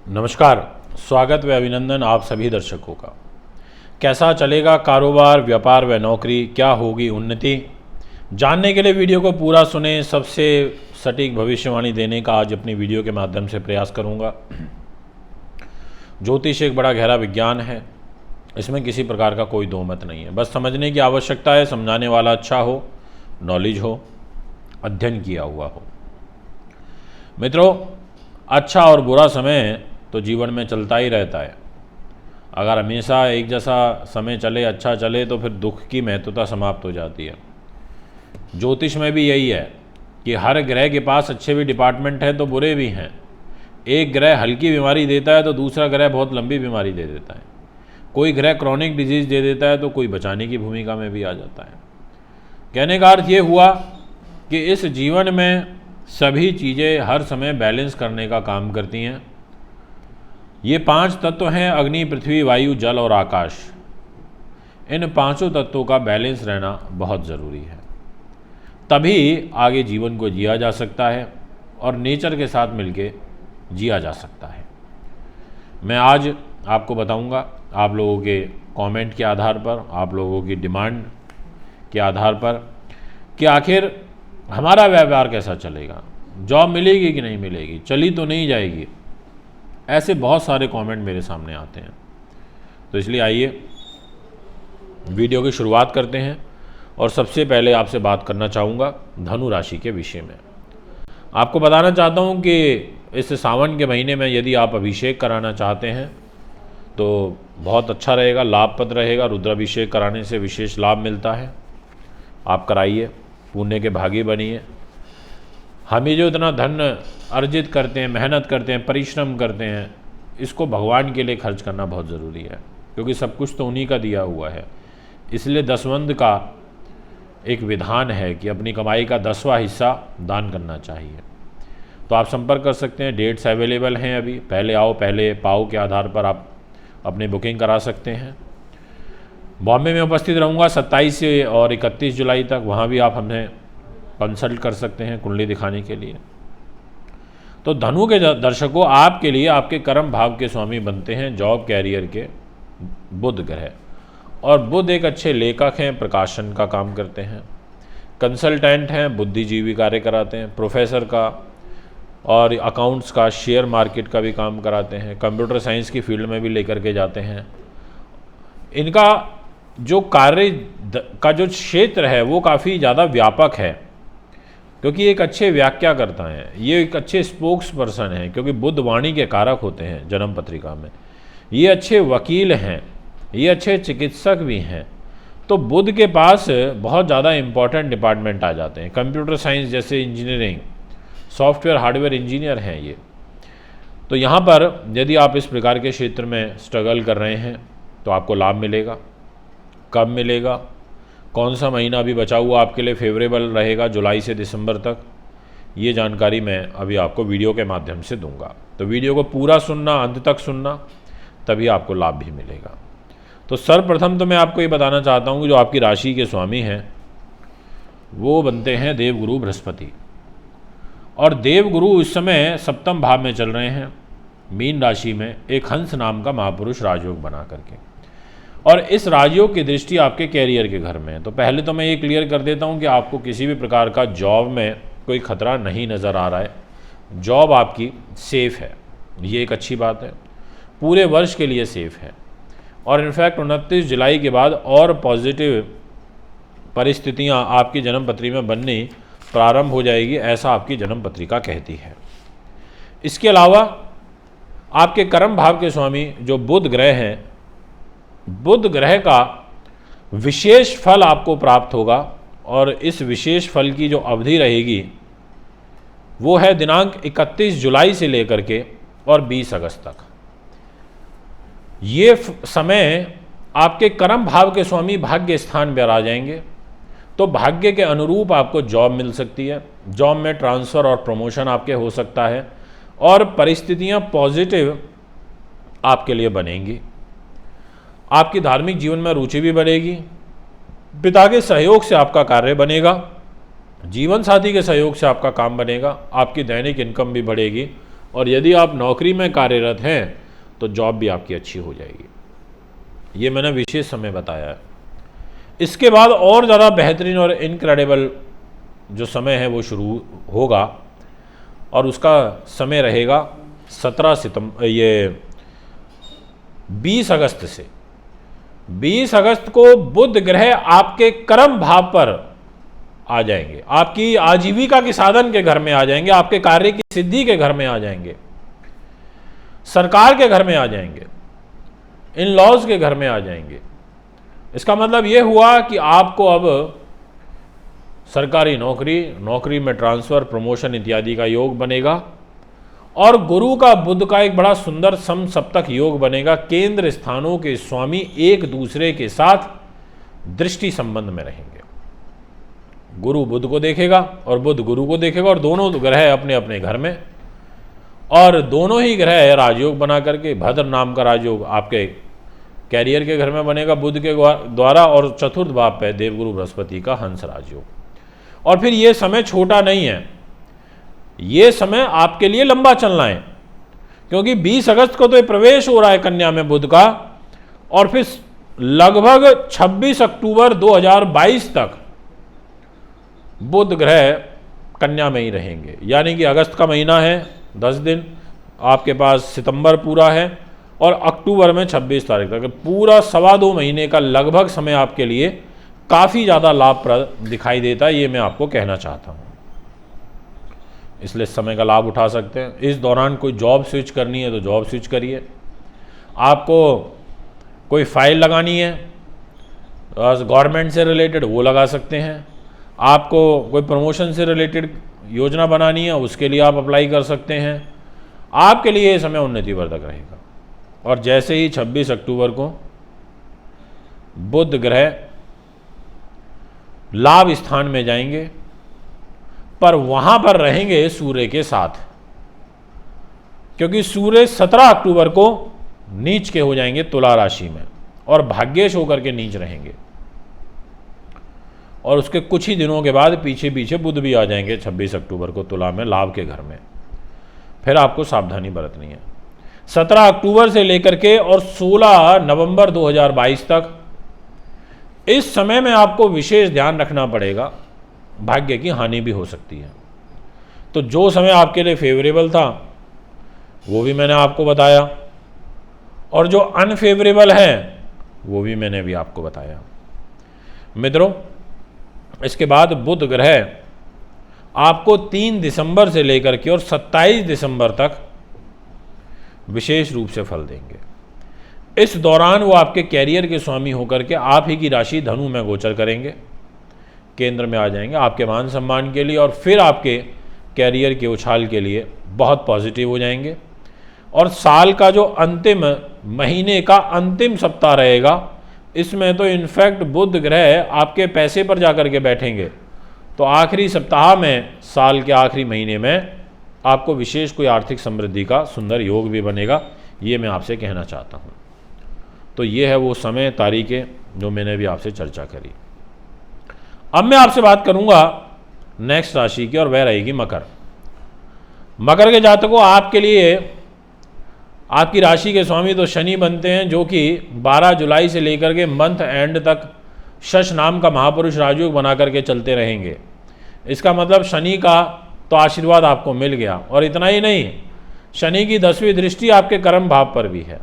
नमस्कार, स्वागत व अभिनंदन आप सभी दर्शकों का। कैसा चलेगा कारोबार, व्यापार व नौकरी, क्या होगी उन्नति, जानने के लिए वीडियो को पूरा सुने। सबसे सटीक भविष्यवाणी देने का आज अपनी वीडियो के माध्यम से प्रयास करूंगा। ज्योतिष एक बड़ा गहरा विज्ञान है, इसमें किसी प्रकार का कोई दो मत नहीं है। बस समझने की आवश्यकता है, समझाने वाला अच्छा हो, नॉलेज हो, अध्ययन किया हुआ हो। मित्रों, अच्छा और बुरा समय तो जीवन में चलता ही रहता है। अगर हमेशा एक जैसा समय चले, अच्छा चले, तो फिर दुख की महत्वता समाप्त हो जाती है। ज्योतिष में भी यही है कि हर ग्रह के पास अच्छे भी डिपार्टमेंट हैं तो बुरे भी हैं। एक ग्रह हल्की बीमारी देता है तो दूसरा ग्रह बहुत लंबी बीमारी दे देता है। कोई ग्रह क्रॉनिक डिजीज दे देता है तो कोई बचाने की भूमिका में भी आ जाता है। कहने का अर्थ ये हुआ कि इस जीवन में सभी चीज़ें हर समय बैलेंस करने का काम करती हैं। ये 5 तत्व हैं: अग्नि, पृथ्वी, वायु, जल और आकाश। इन पांचों तत्वों का बैलेंस रहना बहुत ज़रूरी है, तभी आगे जीवन को जिया जा सकता है और नेचर के साथ मिलके जिया जा सकता है। मैं आज आपको बताऊंगा, आप लोगों के कमेंट के आधार पर, आप लोगों की डिमांड के आधार पर, कि आखिर हमारा व्यापार कैसा चलेगा, जॉब मिलेगी कि नहीं मिलेगी, चली तो नहीं जाएगी। ऐसे बहुत सारे कमेंट मेरे सामने आते हैं। तो इसलिए आइए वीडियो की शुरुआत करते हैं। और सबसे पहले आपसे बात करना चाहूँगा धनु राशि के विषय में। आपको बताना चाहता हूँ कि इस सावन के महीने में यदि आप अभिषेक कराना चाहते हैं तो बहुत अच्छा रहेगा, लाभप्रद रहेगा। रुद्राभिषेक कराने से विशेष लाभ मिलता है। आप कराइए, पुण्य के भागी बनिए। हम ये जो इतना धन अर्जित करते हैं, मेहनत करते हैं, परिश्रम करते हैं, इसको भगवान के लिए खर्च करना बहुत ज़रूरी है, क्योंकि सब कुछ तो उन्हीं का दिया हुआ है। इसलिए दसवंध का एक विधान है कि अपनी कमाई का 10वां हिस्सा दान करना चाहिए। तो आप संपर्क कर सकते हैं, डेट्स अवेलेबल हैं अभी। पहले आओ पहले पाओ के आधार पर आप अपनी बुकिंग करा सकते हैं। बॉम्बे में उपस्थित रहूँगा 27 से और 31 जुलाई तक। वहाँ भी आप हमें कंसल्ट कर सकते हैं कुंडली दिखाने के लिए। तो धनु के दर्शकों, आपके लिए आपके कर्म भाव के स्वामी बनते हैं जॉब कैरियर के बुध ग्रह। और बुध एक अच्छे लेखक हैं, प्रकाशन का काम करते हैं, कंसल्टेंट हैं, बुद्धिजीवी कार्य कराते हैं, प्रोफेसर का और अकाउंट्स का, शेयर मार्केट का भी काम कराते हैं, कंप्यूटर साइंस की फील्ड में भी लेकर के जाते हैं। इनका जो कार्य का जो क्षेत्र है वो काफ़ी ज़्यादा व्यापक है, क्योंकि एक अच्छे व्याख्या करता है, ये एक अच्छे स्पोक्स पर्सन हैं, क्योंकि बुध वाणी के कारक होते हैं जन्म पत्रिका में। ये अच्छे वकील हैं, ये अच्छे चिकित्सक भी हैं। तो बुध के पास बहुत ज़्यादा इम्पॉर्टेंट डिपार्टमेंट आ जाते हैं। कंप्यूटर साइंस जैसे इंजीनियरिंग, सॉफ्टवेयर हार्डवेयर इंजीनियर हैं ये। तो यहाँ पर यदि आप इस प्रकार के क्षेत्र में स्ट्रगल कर रहे हैं तो आपको लाभ मिलेगा। कब मिलेगा, कौन सा महीना अभी बचा हुआ आपके लिए फेवरेबल रहेगा जुलाई से दिसंबर तक, ये जानकारी मैं अभी आपको वीडियो के माध्यम से दूंगा। तो वीडियो को पूरा सुनना, अंत तक सुनना, तभी आपको लाभ भी मिलेगा। तो सर्वप्रथम तो मैं आपको ये बताना चाहता हूँ कि जो आपकी राशि के स्वामी हैं वो बनते हैं देवगुरु बृहस्पति। और देवगुरु इस समय सप्तम भाव में चल रहे हैं, मीन राशि में, एक हंस नाम का महापुरुष राजयोग बना करके। और इस राजयोग की दृष्टि आपके कैरियर के घर में है। तो पहले तो मैं ये क्लियर कर देता हूँ कि आपको किसी भी प्रकार का जॉब में कोई खतरा नहीं नज़र आ रहा है। जॉब आपकी सेफ़ है, ये एक अच्छी बात है, पूरे वर्ष के लिए सेफ़ है। और इनफैक्ट 29 जुलाई के बाद और पॉजिटिव परिस्थितियाँ आपकी जन्म पत्री में बननी प्रारंभ हो जाएगी, ऐसा आपकी जन्म पत्रिका कहती है। इसके अलावा आपके कर्म भाव के स्वामी जो बुध ग्रह हैं, बुध ग्रह का विशेष फल आपको प्राप्त होगा। और इस विशेष फल की जो अवधि रहेगी वो है दिनांक 31 जुलाई से लेकर के और 20 अगस्त तक। ये समय आपके कर्म भाव के स्वामी भाग्य स्थान पर आ जाएंगे, तो भाग्य के अनुरूप आपको जॉब मिल सकती है। जॉब में ट्रांसफ़र और प्रमोशन आपके हो सकता है और परिस्थितियां पॉजिटिव आपके लिए बनेंगी। आपकी धार्मिक जीवन में रुचि भी बढ़ेगी, पिता के सहयोग से आपका कार्य बनेगा, जीवन साथी के सहयोग से आपका काम बनेगा, आपकी दैनिक इनकम भी बढ़ेगी और यदि आप नौकरी में कार्यरत हैं तो जॉब भी आपकी अच्छी हो जाएगी। ये मैंने विशेष समय बताया है। इसके बाद और ज़्यादा बेहतरीन और इनक्रेडिबल जो समय है वो शुरू होगा और उसका समय रहेगा 20 अगस्त से। 20 अगस्त को बुध ग्रह आपके कर्म भाव पर आ जाएंगे, आपकी आजीविका के साधन के घर में आ जाएंगे, आपके कार्य की सिद्धि के घर में आ जाएंगे, सरकार के घर में आ जाएंगे, इन लॉज के घर में आ जाएंगे। इसका मतलब यह हुआ कि आपको अब सरकारी नौकरी में ट्रांसफ़र, प्रमोशन इत्यादि का योग बनेगा और गुरु का बुध का एक बड़ा सुंदर समसप्तक योग बनेगा। केंद्र स्थानों के स्वामी एक दूसरे के साथ दृष्टि संबंध में रहेंगे। गुरु बुध को देखेगा और बुध गुरु को देखेगा और दोनों ग्रह अपने अपने घर में, और दोनों ही ग्रह राजयोग बना करके भद्र नाम का राजयोग आपके कैरियर के घर में बनेगा बुध के द्वारा, और चतुर्थ भाव पे देवगुरु बृहस्पति का हंस राजयोग। और फिर ये समय छोटा नहीं है, ये समय आपके लिए लंबा चलना है, क्योंकि 20 अगस्त को तो ये प्रवेश हो रहा है कन्या में बुध का, और फिर लगभग 26 अक्टूबर 2022 तक बुध ग्रह कन्या में ही रहेंगे। यानी कि अगस्त का महीना है 10 दिन, आपके पास सितंबर पूरा है और अक्टूबर में 26 तारीख तक पूरा 2.25 महीने का लगभग समय आपके लिए काफ़ी ज़्यादा लाभप्रद दिखाई देता है। ये मैं आपको कहना चाहता हूँ, इसलिए समय का लाभ उठा सकते हैं। इस दौरान कोई जॉब स्विच करनी है तो जॉब स्विच करिए, आपको कोई फाइल लगानी है गवर्नमेंट से रिलेटेड वो लगा सकते हैं, आपको कोई प्रमोशन से रिलेटेड योजना बनानी है उसके लिए आप अप्लाई कर सकते हैं। आपके लिए ये समय उन्नतिवर्धक रहेगा। और जैसे ही 26 अक्टूबर को बुध ग्रह लाभ स्थान में जाएंगे, पर वहां पर रहेंगे सूर्य के साथ, क्योंकि सूर्य 17 अक्टूबर को नीच के हो जाएंगे तुला राशि में और भाग्येश होकर के नीच रहेंगे, और उसके कुछ ही दिनों के बाद पीछे पीछे बुध भी आ जाएंगे 26 अक्टूबर को तुला में लाभ के घर में। फिर आपको सावधानी बरतनी है 17 अक्टूबर से लेकर के और 16 नवंबर 2022 तक। इस समय में आपको विशेष ध्यान रखना पड़ेगा, भाग्य की हानि भी हो सकती है। तो जो समय आपके लिए फेवरेबल था वो भी मैंने आपको बताया, और जो अनफेवरेबल है वो भी मैंने भी आपको बताया। मित्रों, इसके बाद बुध ग्रह आपको 3 दिसंबर से लेकर के और 27 दिसंबर तक विशेष रूप से फल देंगे। इस दौरान वो आपके कैरियर के स्वामी होकर के आप ही की राशि धनु में गोचर करेंगे, केंद्र में आ जाएंगे आपके मान सम्मान के लिए, और फिर आपके कैरियर के उछाल के लिए बहुत पॉजिटिव हो जाएंगे। और साल का जो अंतिम महीने का अंतिम सप्ताह रहेगा, इसमें तो इनफैक्ट बुध ग्रह आपके पैसे पर जाकर के बैठेंगे, तो आखिरी सप्ताह में साल के आखिरी महीने में आपको विशेष कोई आर्थिक समृद्धि का सुंदर योग भी बनेगा। ये मैं आपसे कहना चाहता हूँ। तो ये है वो समय, तारीखें जो मैंने भी आपसे चर्चा करी। अब मैं आपसे बात करूंगा नेक्स्ट राशि की, और वह रहेगी मकर। मकर के जातकों, आपके लिए आपकी राशि के स्वामी तो शनि बनते हैं, जो कि 12 जुलाई से लेकर के मंथ एंड तक शश नाम का महापुरुष राजयोग बना करके चलते रहेंगे। इसका मतलब शनि का तो आशीर्वाद आपको मिल गया, और इतना ही नहीं, शनि की 10वीं दृष्टि आपके कर्म भाव पर भी है,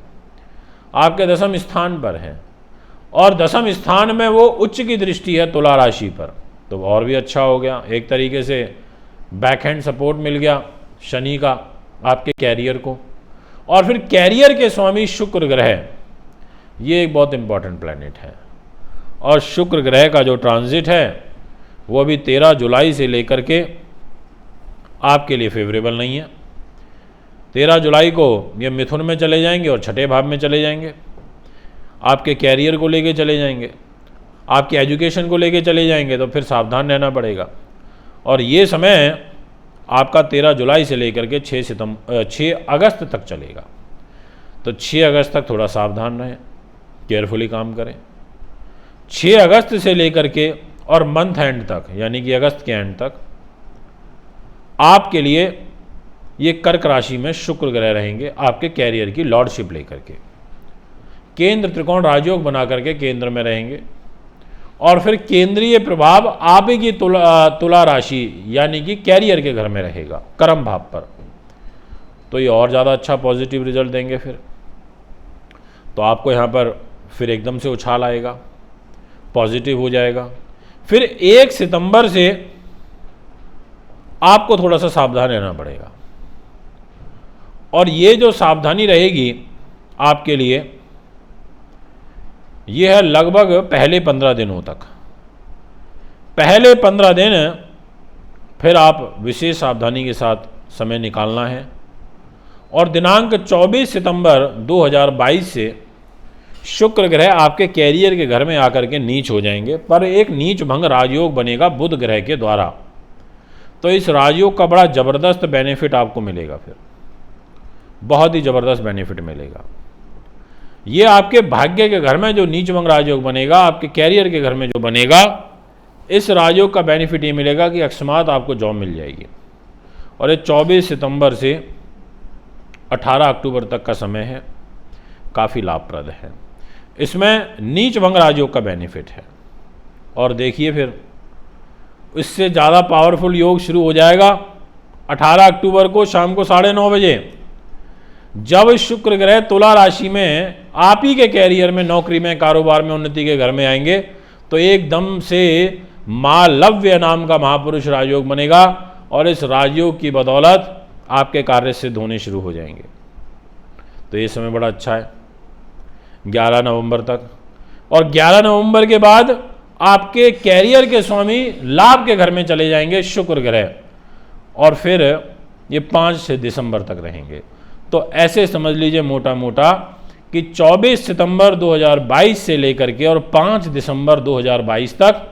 आपके 10वें स्थान पर है, और 10वें स्थान में वो उच्च की दृष्टि है तुला राशि पर, तो और भी अच्छा हो गया। एक तरीके से बैक हैंड सपोर्ट मिल गया शनि का आपके कैरियर को। और फिर कैरियर के स्वामी शुक्र ग्रह, ये एक बहुत इंपॉर्टेंट प्लैनेट है, और शुक्र ग्रह का जो ट्रांजिट है वो अभी 13 जुलाई से लेकर के आपके लिए फेवरेबल नहीं है। 13 जुलाई को ये मिथुन में चले जाएंगे और छठे भाव में चले जाएंगे, आपके कैरियर को लेके चले जाएंगे, आपके एजुकेशन को लेके चले जाएंगे, तो फिर सावधान रहना पड़ेगा। और ये समय आपका 13 जुलाई से लेकर के 6 अगस्त तक चलेगा, तो 6 अगस्त तक थोड़ा सावधान रहें, केयरफुली काम करें। 6 अगस्त से लेकर के और मंथ एंड तक, यानी कि अगस्त के एंड तक आपके लिए ये कर्क राशि में शुक्र ग्रह रहेंगे आपके कैरियर की लॉर्डशिप लेकर के। केंद्र त्रिकोण राजयोग बना करके केंद्र में रहेंगे और फिर केंद्रीय प्रभाव आप ही की तुला राशि यानी कि कैरियर के घर में रहेगा, कर्म भाव पर। तो ये और ज़्यादा अच्छा पॉजिटिव रिजल्ट देंगे। फिर तो आपको यहाँ पर फिर एकदम से उछाल आएगा, पॉजिटिव हो जाएगा। फिर 1 सितंबर से आपको थोड़ा सा सावधान रहना पड़ेगा, और ये जो सावधानी रहेगी आपके लिए ये है लगभग पहले 15 दिनों तक। पहले 15 दिन फिर आप विशेष सावधानी के साथ समय निकालना है। और दिनांक 24 सितंबर 2022 से शुक्र ग्रह आपके कैरियर के घर में आकर के नीच हो जाएंगे, पर एक नीच भंग राजयोग बनेगा बुध ग्रह के द्वारा। तो इस राजयोग का बड़ा ज़बरदस्त बेनिफिट आपको मिलेगा, फिर बहुत ही ज़बरदस्त बेनिफिट मिलेगा। ये आपके भाग्य के घर में जो नीच भंग राजयोग बनेगा, आपके कैरियर के घर में जो बनेगा, इस राजयोग का बेनिफिट ये मिलेगा कि अकस्मात आपको जॉब मिल जाएगी। और ये 24 सितंबर से 18 अक्टूबर तक का समय है, काफ़ी लाभप्रद है। इसमें नीच भंग राजयोग का बेनिफिट है। और देखिए फिर इससे ज़्यादा पावरफुल योग शुरू हो जाएगा 18 अक्टूबर को शाम को 9:30 बजे, जब शुक्र ग्रह तुला राशि में आप ही के कैरियर में, नौकरी में, कारोबार में उन्नति के घर में आएंगे। तो एकदम से मालव्य नाम का महापुरुष राजयोग बनेगा और इस राजयोग की बदौलत आपके कार्य सिद्ध होने शुरू हो जाएंगे। तो ये समय बड़ा अच्छा है 11 नवंबर तक। और 11 नवंबर के बाद आपके कैरियर के स्वामी लाभ के घर में चले जाएंगे शुक्र ग्रह, और फिर ये 5 दिसंबर तक रहेंगे। तो ऐसे समझ लीजिए मोटा मोटा कि 24 सितंबर 2022 से लेकर के और 5 दिसंबर 2022 तक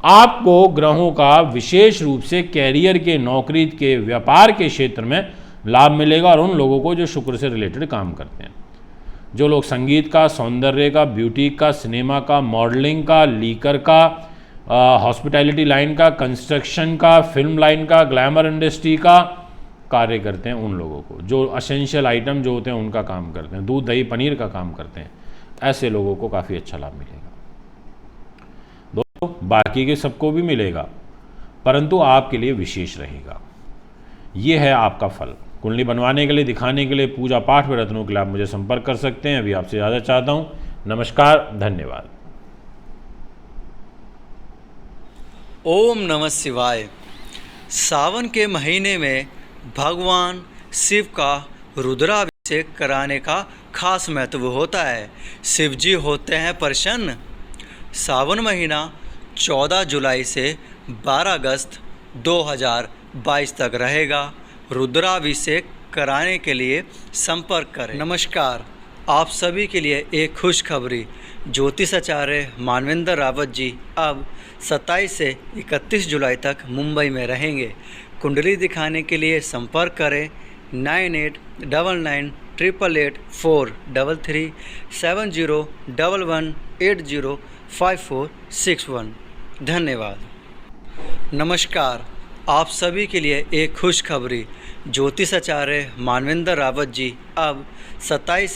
आपको ग्रहों का विशेष रूप से कैरियर के, नौकरी के, व्यापार के क्षेत्र में लाभ मिलेगा। और उन लोगों को जो शुक्र से रिलेटेड काम करते हैं, जो लोग संगीत का, सौंदर्य का, ब्यूटी का, सिनेमा का, मॉडलिंग का, लीकर का, हॉस्पिटैलिटी लाइन का, कंस्ट्रक्शन का, फिल्म लाइन का, ग्लैमर इंडस्ट्री का कार्य करते हैं, उन लोगों को जो असेंशियल आइटम जो होते हैं उनका काम करते हैं, दूध दही पनीर का काम करते हैं, ऐसे लोगों को काफ़ी अच्छा लाभ मिलेगा। दोस्तों बाकी के सबको भी मिलेगा, परंतु आपके लिए विशेष रहेगा। ये है आपका फल। कुंडली बनवाने के लिए, दिखाने के लिए, पूजा पाठ व रत्नों के लिए आप मुझे संपर्क कर सकते हैं। अभी आपसे ज़्यादा चाहता हूँ। नमस्कार, धन्यवाद। ओम नमः शिवाय। सावन के महीने में भगवान शिव का रुद्राभिषेक कराने का खास महत्व होता है। शिव जी होते हैं प्रसन्न। सावन महीना 14 जुलाई से 12 अगस्त 2022 तक रहेगा। रुद्राभिषेक कराने के लिए संपर्क करें। नमस्कार, आप सभी के लिए एक खुशखबरी। ज्योतिष आचार्य मानवेंद्र रावत जी अब 27 से 31 जुलाई तक मुंबई में रहेंगे। कुंडली दिखाने के लिए संपर्क करें 9899888433 7011805461। धन्यवाद। नमस्कार, आप सभी के लिए एक खुशखबरी। ज्योतिष आचार्य मानवेंद्र रावत जी अब 27